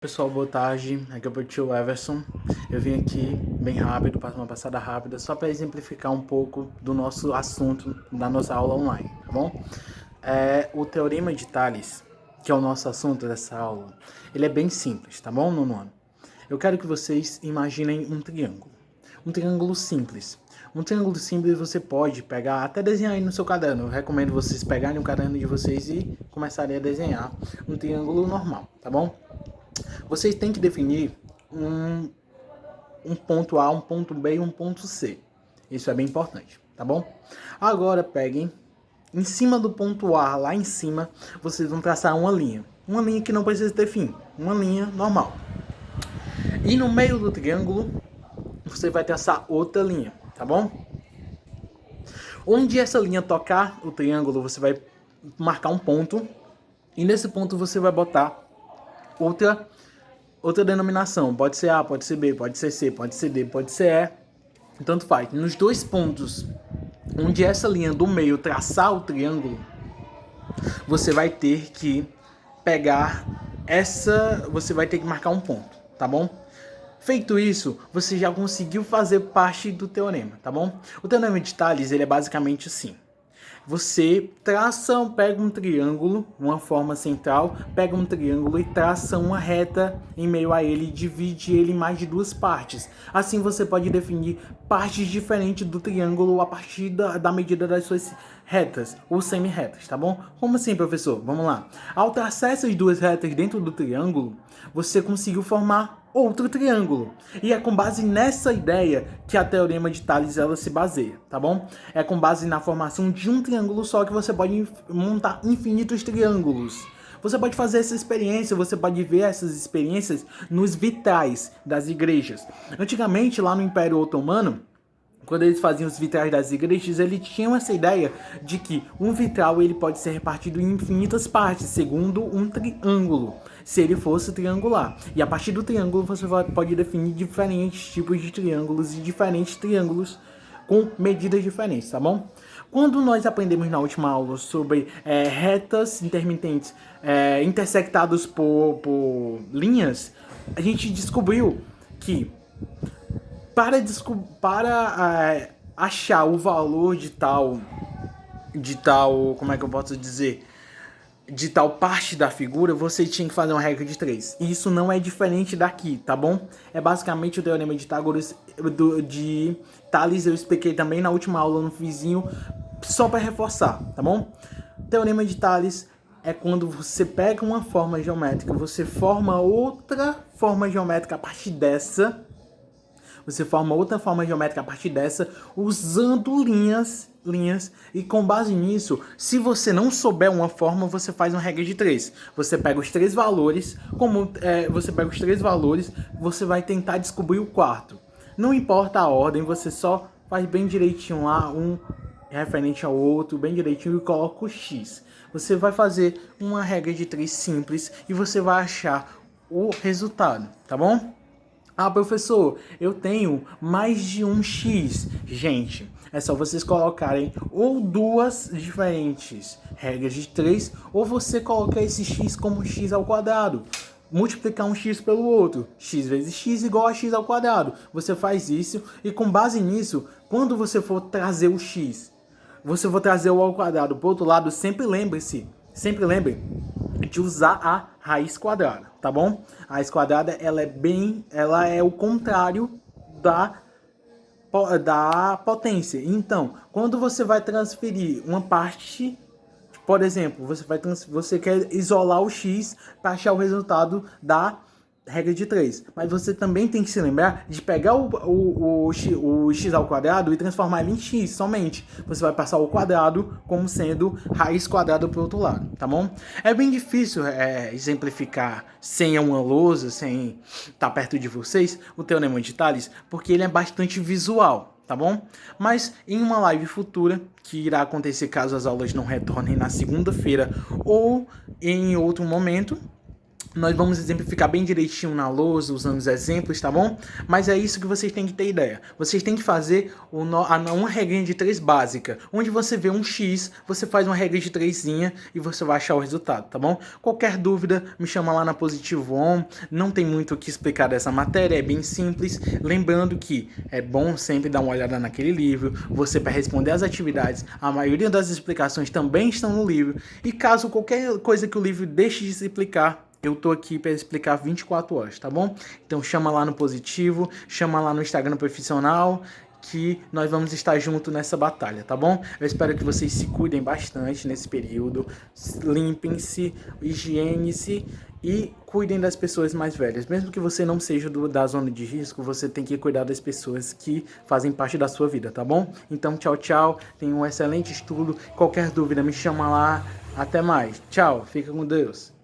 Pessoal, boa tarde. Aqui é o tio Everson. Eu vim aqui bem rápido, para uma passada rápida, só para exemplificar um pouco do nosso assunto da nossa aula online, tá bom? O Teorema de Tales, que é o nosso assunto dessa aula, ele é bem simples, tá bom, nono ano? Eu quero que vocês imaginem um triângulo. Um triângulo simples. Um triângulo simples você pode pegar, até desenhar aí no seu caderno. Eu recomendo vocês pegarem o caderno de vocês e começarem a desenhar um triângulo normal, tá bom? Vocês têm que definir um ponto A, um ponto B e um ponto C. Isso é bem importante, tá bom? Agora peguem, em cima do ponto A, lá em cima, vocês vão traçar uma linha. Uma linha que não precisa ter fim, uma linha normal. E no meio do triângulo, você vai traçar outra linha, tá bom? Onde essa linha tocar o triângulo, você vai marcar um ponto. E nesse ponto você vai botar outra denominação. Pode ser A, pode ser B, pode ser C, pode ser D, pode ser E. Tanto faz. Nos dois pontos onde essa linha do meio traçar o triângulo, você vai ter que pegar você vai ter que marcar um ponto, tá bom? Feito isso, você já conseguiu fazer parte do teorema, tá bom? O teorema de Tales, ele é basicamente assim. Você pega um triângulo, uma forma central, pega um triângulo e traça uma reta em meio a ele e divide ele em mais de duas partes. Assim você pode definir partes diferentes do triângulo a partir da medida das suas retas ou semi-retas, tá bom? Como assim, professor? Vamos lá. Ao traçar essas duas retas dentro do triângulo, você conseguiu formar outro triângulo. E é com base nessa ideia que a Teorema de Tales ela se baseia, tá bom? É com base na formação de um triângulo só que você pode montar infinitos triângulos. Você pode fazer essa experiência, você pode ver essas experiências nos vitrais das igrejas. Antigamente, lá no Império Otomano, quando eles faziam os vitrais das igrejas, eles tinham essa ideia de que um vitral ele pode ser repartido em infinitas partes, segundo um triângulo, se ele fosse triangular. E a partir do triângulo você pode definir diferentes tipos de triângulos e diferentes triângulos com medidas diferentes, tá bom? Quando nós aprendemos na última aula sobre retas intermitentes intersectadas por linhas, a gente descobriu que para achar o valor de tal, como é que eu posso dizer, de tal parte da figura, você tinha que fazer uma regra de 3. E isso não é diferente daqui, tá bom? É basicamente o teorema de Pitágoras de Tales, eu expliquei também na última aula no vizinho, só para reforçar, tá bom? O teorema de Tales é quando você pega uma forma geométrica, você forma outra forma geométrica a partir dessa. Você forma outra forma geométrica a partir dessa, usando linhas, e com base nisso, se você não souber uma forma, você faz uma regra de 3. Você pega os três valores, você vai tentar descobrir o quarto. Não importa a ordem, você só faz bem direitinho lá, um referente ao outro, bem direitinho, e coloca o X. Você vai fazer uma regra de 3 simples e você vai achar o resultado, tá bom? Ah, professor, eu tenho mais de um X. Gente, é só vocês colocarem ou duas diferentes regras de 3, ou você colocar esse X como X ao quadrado. Multiplicar um X pelo outro. X vezes X igual a X ao quadrado. Você faz isso e com base nisso, quando você for trazer o X, você for trazer o ao quadrado para o outro lado, sempre lembre de usar a raiz quadrada, tá bom? A raiz quadrada ela é o contrário da potência. Então, quando você vai transferir uma parte, por exemplo, você quer isolar o x para achar o resultado da regra de 3. Mas você também tem que se lembrar de pegar o x ao quadrado e transformar ele em x somente. Você vai passar o quadrado como sendo raiz quadrada para o outro lado, tá bom? É bem difícil exemplificar sem uma lousa, sem estar perto de vocês, o teorema de Tales, porque ele é bastante visual, tá bom? Mas em uma live futura, que irá acontecer caso as aulas não retornem na segunda-feira ou em outro momento, Nós vamos exemplificar bem direitinho na lousa, usando os exemplos, tá bom? Mas é isso que vocês têm que ter ideia. Vocês têm que fazer uma regrinha de 3 básica. Onde você vê um X, você faz uma regra de 3zinha e você vai achar o resultado, tá bom? Qualquer dúvida, me chama lá na Positivo On. Não tem muito o que explicar dessa matéria, é bem simples. Lembrando que é bom sempre dar uma olhada naquele livro. Você, para responder as atividades, a maioria das explicações também estão no livro. E caso qualquer coisa que o livro deixe de explicar, eu tô aqui para explicar 24 horas, tá bom? Então chama lá no Positivo, chama lá no Instagram Profissional, que nós vamos estar junto nessa batalha, tá bom? Eu espero que vocês se cuidem bastante nesse período, limpem-se, higiene-se e cuidem das pessoas mais velhas. Mesmo que você não seja da zona de risco, você tem que cuidar das pessoas que fazem parte da sua vida, tá bom? Então tchau, tchau, tenha um excelente estudo, qualquer dúvida me chama lá, até mais, tchau, fica com Deus.